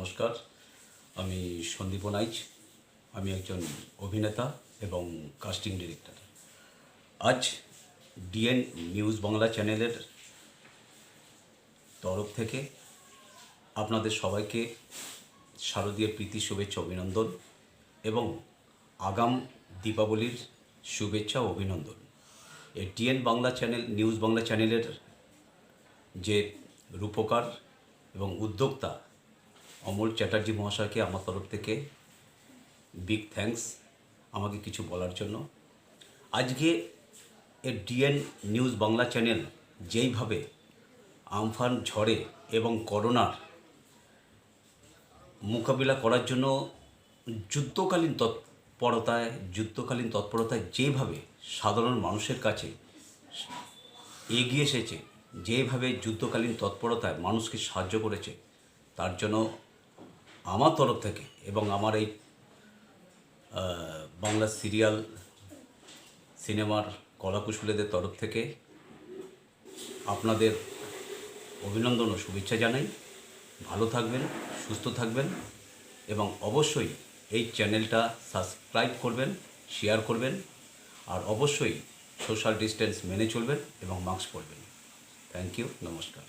নমস্কার। আমি সন্দীপ নাইচ। আমি একজন অভিনেতা এবং কাস্টিং ডিরেক্টর। আজ ডিএন নিউজ বাংলা চ্যানেলের তরফ থেকে আপনাদের সবাইকে শারদীয় প্রীতি শুভেচ্ছা অভিনন্দন এবং আগাম দীপাবলির শুভেচ্ছা ও অভিনন্দন। এই DN Bangla channel news Bangla চ্যানেলের যে রূপকার এবং উদ্যোক্তা অমল চ্যাটার্জি মহাশয়কে আমার তরফ থেকে বিগ থ্যাঙ্কস আমাকে কিছু বলার জন্য। আজকে এই ডিএন নিউজ বাংলা চ্যানেল যেইভাবে আমফান ঝড়ে এবং করোনার মোকাবিলা করার জন্য যুদ্ধকালীন তৎপরতায় যেভাবে সাধারণ মানুষের কাছে এগিয়ে এসেছে, যেভাবে যুদ্ধকালীন তৎপরতায় মানুষকে সাহায্য করেছে, তার জন্য আমার তরফ থেকে এবং আমার এই বাংলা সিনেমার কলাকুশলীদের তরফ থেকে আপনাদের অভিনন্দন ও শুভেচ্ছা জানাই। ভালো থাকবেন, সুস্থ থাকবেন এবং অবশ্যই এই চ্যানেলটা সাবস্ক্রাইব করবেন, শেয়ার করবেন আর অবশ্যই সোশ্যাল ডিস্টেন্স মেনে চলবেন এবং মাস্ক পরবেন। থ্যাংক ইউ, নমস্কার।